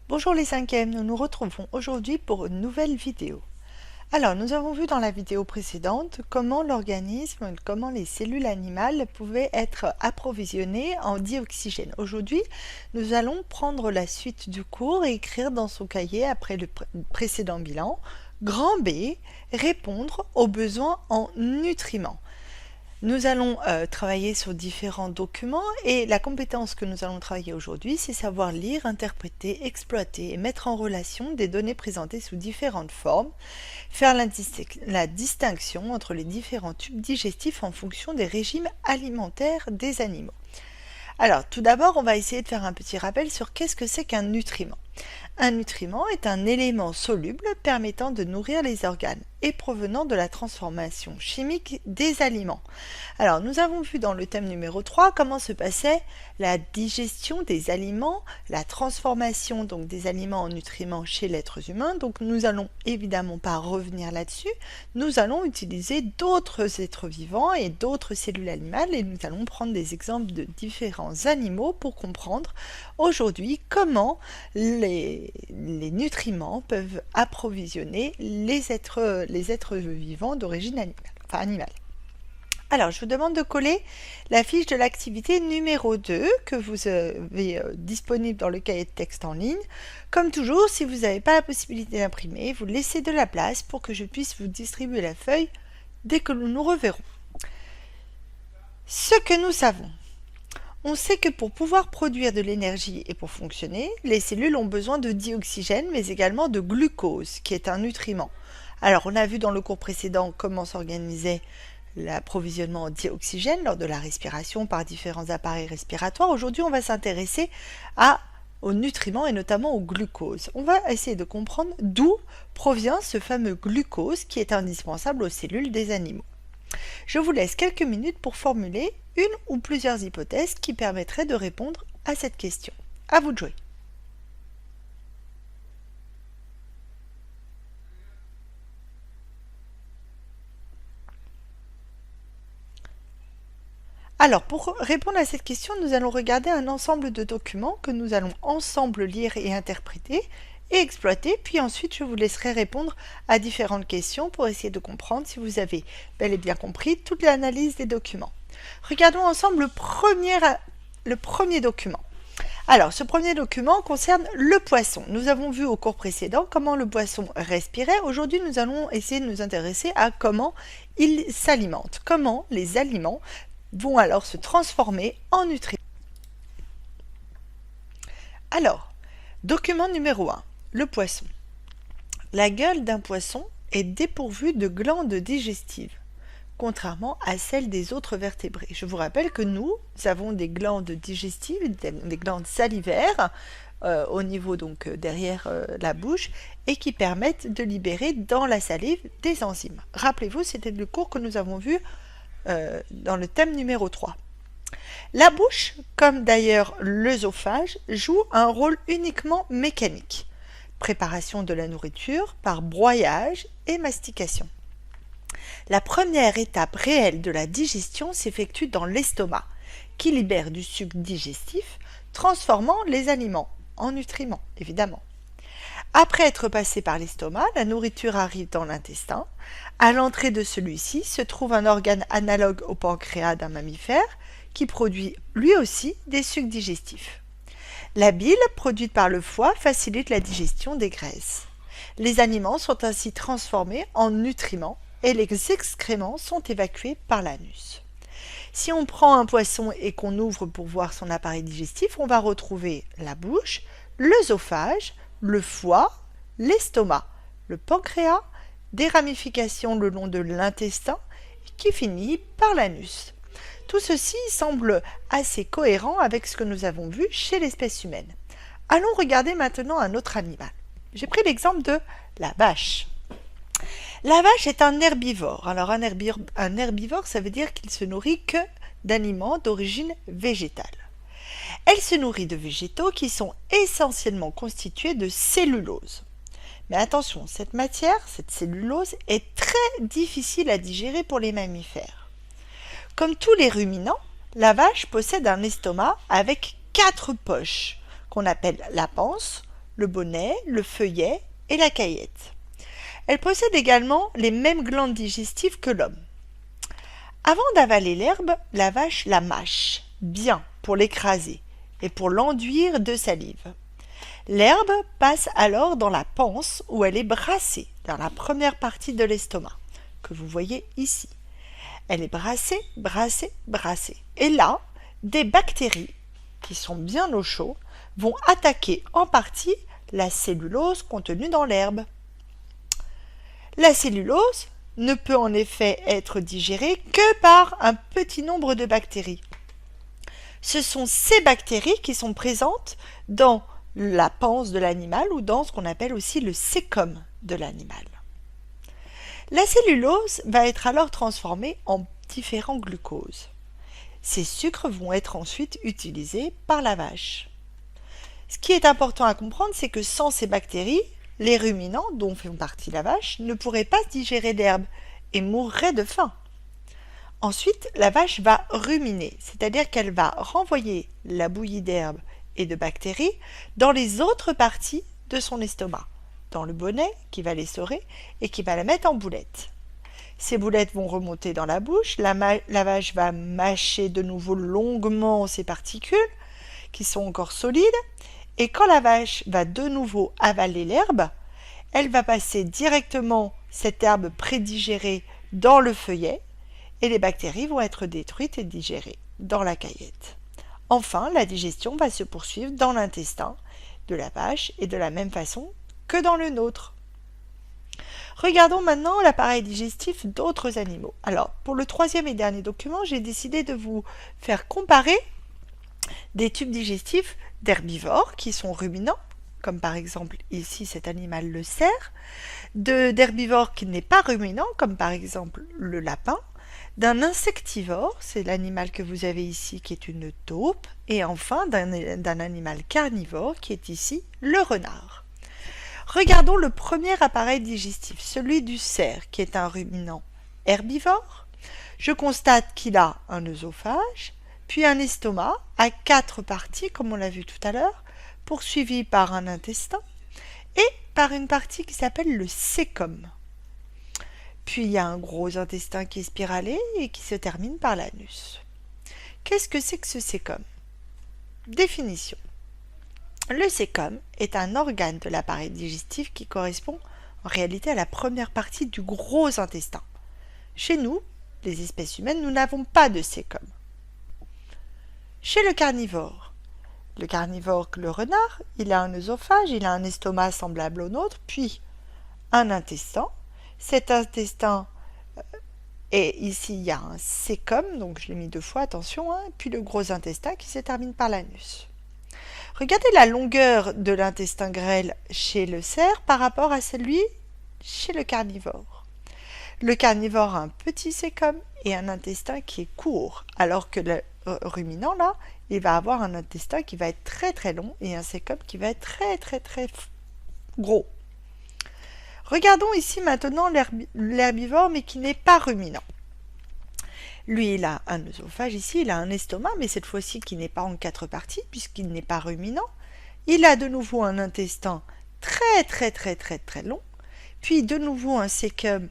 Bonjour les cinquièmes, nous nous retrouvons aujourd'hui pour une nouvelle vidéo. Alors, nous avons vu dans la vidéo précédente comment l'organisme, comment les cellules animales pouvaient être approvisionnées en dioxygène. Aujourd'hui, nous allons prendre la suite du cours et écrire dans son cahier, après le précédent bilan, grand B, répondre aux besoins en nutriments. Nous allons travailler sur différents documents et la compétence que nous allons travailler aujourd'hui, c'est savoir lire, interpréter, exploiter et mettre en relation des données présentées sous différentes formes, faire la distinction entre les différents tubes digestifs en fonction des régimes alimentaires des animaux. Alors, tout d'abord, on va essayer de faire un petit rappel sur qu'est-ce que c'est qu'un nutriment. Un nutriment est un élément soluble permettant de nourrir les organes et provenant de la transformation chimique des aliments. Alors, nous avons vu dans le thème numéro 3 comment se passait la digestion des aliments, la transformation donc des aliments en nutriments chez l'être humain. Donc, nous allons évidemment pas revenir là-dessus. Nous allons utiliser d'autres êtres vivants et d'autres cellules animales et nous allons prendre des exemples de différents animaux pour comprendre aujourd'hui comment les nutriments peuvent approvisionner les êtres vivants d'origine animale. Alors, je vous demande de coller la fiche de l'activité numéro 2 que vous avez disponible dans le cahier de texte en ligne. Comme toujours, si vous n'avez pas la possibilité d'imprimer, vous laissez de la place pour que je puisse vous distribuer la feuille dès que nous nous reverrons. Ce que nous savons. On sait que pour pouvoir produire de l'énergie et pour fonctionner, les cellules ont besoin de dioxygène, mais également de glucose, qui est un nutriment. Alors, on a vu dans le cours précédent comment s'organisait l'approvisionnement en dioxygène lors de la respiration par différents appareils respiratoires. Aujourd'hui, on va s'intéresser aux nutriments et notamment au glucose. On va essayer de comprendre d'où provient ce fameux glucose qui est indispensable aux cellules des animaux. Je vous laisse quelques minutes pour formuler une ou plusieurs hypothèses qui permettraient de répondre à cette question. À vous de jouer. Alors, pour répondre à cette question, nous allons regarder un ensemble de documents que nous allons ensemble lire et interpréter et exploiter, puis ensuite je vous laisserai répondre à différentes questions pour essayer de comprendre si vous avez bel et bien compris toute l'analyse des documents. Regardons ensemble le premier document. Alors, ce premier document concerne le poisson. Nous avons vu au cours précédent comment le poisson respirait. Aujourd'hui, nous allons essayer de nous intéresser à comment il s'alimente, comment les aliments vont alors se transformer en nutriments. Alors, document numéro 1, le poisson. La gueule d'un poisson est dépourvue de glandes digestives, contrairement à celle des autres vertébrés. Je vous rappelle que nous avons des glandes digestives, des glandes salivaires, au niveau donc derrière la bouche, et qui permettent de libérer dans la salive des enzymes. Rappelez-vous, c'était le cours que nous avons vu dans le thème numéro 3. La bouche, comme d'ailleurs l'œsophage, joue un rôle uniquement mécanique. Préparation de la nourriture par broyage et mastication. La première étape réelle de la digestion s'effectue dans l'estomac, qui libère du sucre digestif, transformant les aliments en nutriments, évidemment. Après être passé par l'estomac, la nourriture arrive dans l'intestin. À l'entrée de celui-ci se trouve un organe analogue au pancréas d'un mammifère qui produit lui aussi des sucs digestifs. La bile produite par le foie facilite la digestion des graisses. Les aliments sont ainsi transformés en nutriments et les excréments sont évacués par l'anus. Si on prend un poisson et qu'on ouvre pour voir son appareil digestif, on va retrouver la bouche, l'œsophage, le foie, l'estomac, le pancréas, des ramifications le long de l'intestin qui finit par l'anus. Tout ceci semble assez cohérent avec ce que nous avons vu chez l'espèce humaine. Allons regarder maintenant un autre animal. J'ai pris l'exemple de la vache. La vache est un herbivore. Alors un herbivore, ça veut dire qu'il se nourrit que d'aliments d'origine végétale. Elle se nourrit de végétaux qui sont essentiellement constitués de cellulose. Mais attention, cette matière, cette cellulose, est très difficile à digérer pour les mammifères. Comme tous les ruminants, la vache possède un estomac avec 4 poches, qu'on appelle la panse, le bonnet, le feuillet et la caillette. Elle possède également les mêmes glandes digestives que l'homme. Avant d'avaler l'herbe, la vache la mâche, bien, pour l'écraser et pour l'enduire de salive. L'herbe passe alors dans la panse où elle est brassée, dans la première partie de l'estomac, que vous voyez ici. Elle est brassée, brassée, brassée. Et là, des bactéries, qui sont bien au chaud, vont attaquer en partie la cellulose contenue dans l'herbe. La cellulose ne peut en effet être digérée que par un petit nombre de bactéries. Ce sont ces bactéries qui sont présentes dans la panse de l'animal ou dans ce qu'on appelle aussi le cécum de l'animal. La cellulose va être alors transformée en différents glucoses. Ces sucres vont être ensuite utilisés par la vache. Ce qui est important à comprendre, c'est que sans ces bactéries, les ruminants, dont fait partie la vache, ne pourraient pas digérer l'herbe et mourraient de faim. Ensuite, la vache va ruminer, c'est-à-dire qu'elle va renvoyer la bouillie d'herbe et de bactéries dans les autres parties de son estomac, dans le bonnet qui va l'essorer et qui va la mettre en boulettes. Ces boulettes vont remonter dans la bouche, la vache va mâcher de nouveau longuement ces particules qui sont encore solides, et quand la vache va de nouveau avaler l'herbe, elle va passer directement cette herbe prédigérée dans le feuillet, et les bactéries vont être détruites et digérées dans la caillette. Enfin, la digestion va se poursuivre dans l'intestin de la vache et de la même façon que dans le nôtre. Regardons maintenant l'appareil digestif d'autres animaux. Alors, pour le troisième et dernier document, j'ai décidé de vous faire comparer des tubes digestifs d'herbivores qui sont ruminants, comme par exemple ici cet animal le cerf, d'herbivores qui n'est pas ruminant, comme par exemple le lapin, d'un insectivore, c'est l'animal que vous avez ici qui est une taupe, et enfin d'un animal carnivore qui est ici le renard. Regardons le premier appareil digestif, celui du cerf, qui est un ruminant herbivore. Je constate qu'il a un œsophage, puis un estomac à 4 parties, comme on l'a vu tout à l'heure, poursuivi par un intestin et par une partie qui s'appelle le cécum. Puis il y a un gros intestin qui est spiralé et qui se termine par l'anus. Qu'est-ce que c'est que ce cécum? Définition. Le cécum est un organe de l'appareil digestif qui correspond en réalité à la première partie du gros intestin. Chez nous, les espèces humaines, nous n'avons pas de cécum. Chez le carnivore, le renard, il a un œsophage, il a un estomac semblable au nôtre, puis un intestin. Cet intestin, et ici il y a un cécum, donc je l'ai mis 2 fois, attention, puis le gros intestin qui se termine par l'anus. Regardez la longueur de l'intestin grêle chez le cerf par rapport à celui chez le carnivore. Le carnivore a un petit cécum et un intestin qui est court, alors que le ruminant, là, il va avoir un intestin qui va être très très long et un cécum qui va être très très très gros. Regardons ici maintenant l'herbivore, mais qui n'est pas ruminant. Lui, il a un œsophage ici, il a un estomac, mais cette fois-ci qui n'est pas en 4 parties, puisqu'il n'est pas ruminant. Il a de nouveau un intestin très très très très très long, puis de nouveau un cécum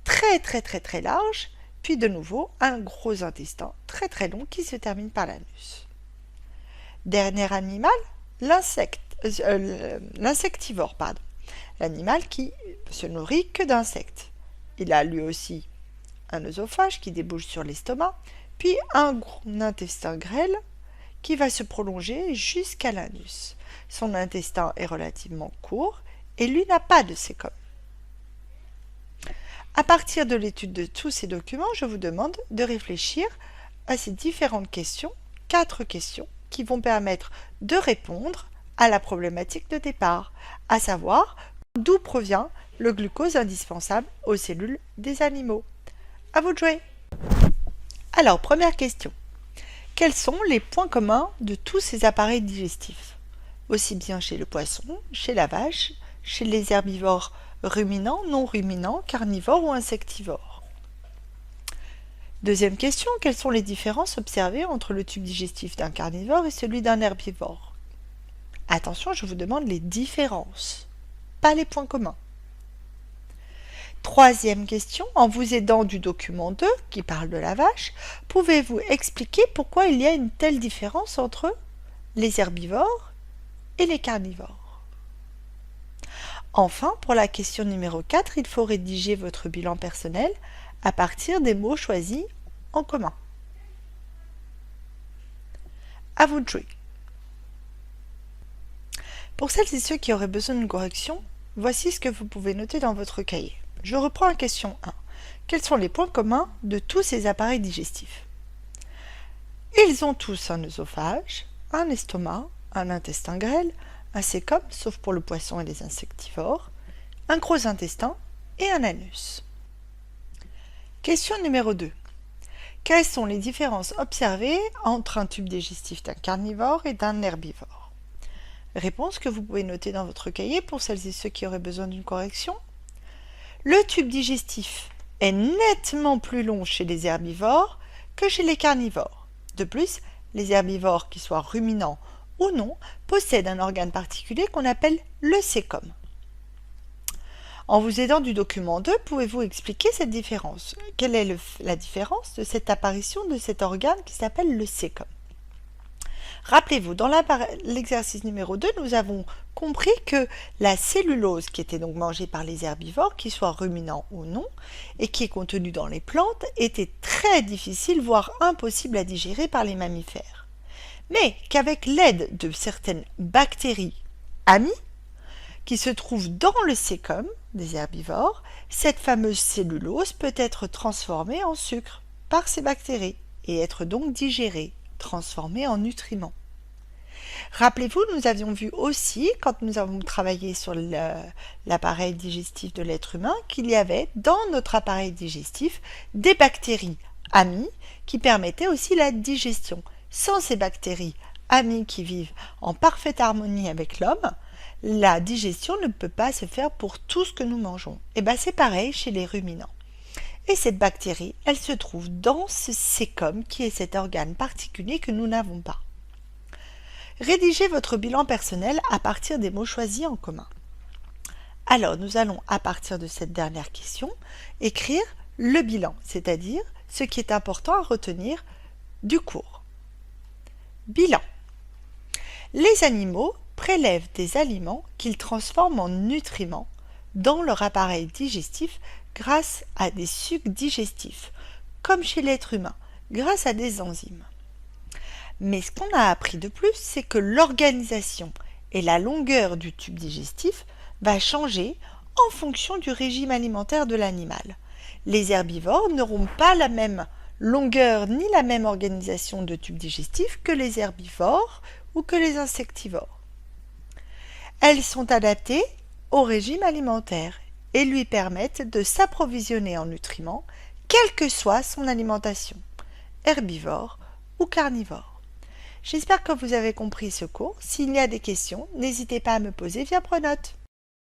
très très très très large, puis de nouveau un gros intestin très très long qui se termine par l'anus. Dernier animal, l'insectivore, l'animal qui se nourrit que d'insectes. Il a lui aussi un œsophage qui débouche sur l'estomac, puis un gros intestin grêle qui va se prolonger jusqu'à l'anus. Son intestin est relativement court et lui n'a pas de cécum. À partir de l'étude de tous ces documents, je vous demande de réfléchir à ces différentes questions, 4 questions, qui vont permettre de répondre à la problématique de départ, à savoir d'où provient le glucose indispensable aux cellules des animaux. À vous de jouer. Alors, première question. Quels sont les points communs de tous ces appareils digestifs? Aussi bien chez le poisson, chez la vache, chez les herbivores ruminants, non ruminants, carnivores ou insectivores. Deuxième question, quelles sont les différences observées entre le tube digestif d'un carnivore et celui d'un herbivore? Attention, je vous demande les différences, pas les points communs. Troisième question, en vous aidant du document 2 qui parle de la vache, pouvez-vous expliquer pourquoi il y a une telle différence entre les herbivores et les carnivores? Enfin, pour la question numéro 4, il faut rédiger votre bilan personnel à partir des mots choisis en commun. À vous de jouer. Pour celles et ceux qui auraient besoin d'une correction, voici ce que vous pouvez noter dans votre cahier. Je reprends la question 1. Quels sont les points communs de tous ces appareils digestifs? Ils ont tous un œsophage, un estomac, un intestin grêle, un cécum, sauf pour le poisson et les insectivores, un gros intestin et un anus. Question numéro 2. Quelles sont les différences observées entre un tube digestif d'un carnivore et d'un herbivore? Réponse que vous pouvez noter dans votre cahier pour celles et ceux qui auraient besoin d'une correction. Le tube digestif est nettement plus long chez les herbivores que chez les carnivores. De plus, les herbivores, qu'ils soient ruminants ou non, possèdent un organe particulier qu'on appelle le cécum. En vous aidant du document 2, pouvez-vous expliquer cette différence? Quelle est la différence de cette apparition de cet organe qui s'appelle le cécum? Rappelez-vous, dans l'exercice numéro 2, nous avons compris que la cellulose qui était donc mangée par les herbivores, qu'ils soient ruminants ou non, et qui est contenue dans les plantes, était très difficile, voire impossible à digérer par les mammifères. Mais qu'avec l'aide de certaines bactéries amies, qui se trouvent dans le cécum des herbivores, cette fameuse cellulose peut être transformée en sucre par ces bactéries et être donc digérée, transformée en nutriments. Rappelez-vous, nous avions vu aussi, quand nous avons travaillé sur l'appareil digestif de l'être humain, qu'il y avait dans notre appareil digestif des bactéries amies qui permettaient aussi la digestion. Sans ces bactéries amies qui vivent en parfaite harmonie avec l'homme, la digestion ne peut pas se faire pour tout ce que nous mangeons. Et bien c'est pareil chez les ruminants. Et cette bactérie, elle se trouve dans ce cécum qui est cet organe particulier que nous n'avons pas. Rédigez votre bilan personnel à partir des mots choisis en commun. Alors nous allons, à partir de cette dernière question, écrire le bilan, c'est-à-dire ce qui est important à retenir du cours. Bilan. Les animaux prélèvent des aliments qu'ils transforment en nutriments dans leur appareil digestif grâce à des sucs digestifs, comme chez l'être humain, grâce à des enzymes. Mais ce qu'on a appris de plus, c'est que l'organisation et la longueur du tube digestif va changer en fonction du régime alimentaire de l'animal. Les herbivores n'auront pas la même longueur ni la même organisation de tube digestif que les herbivores ou que les insectivores. Elles sont adaptées au régime alimentaire et lui permettent de s'approvisionner en nutriments, quelle que soit son alimentation, herbivore ou carnivore. J'espère que vous avez compris ce cours. S'il y a des questions, n'hésitez pas à me poser via Pronote.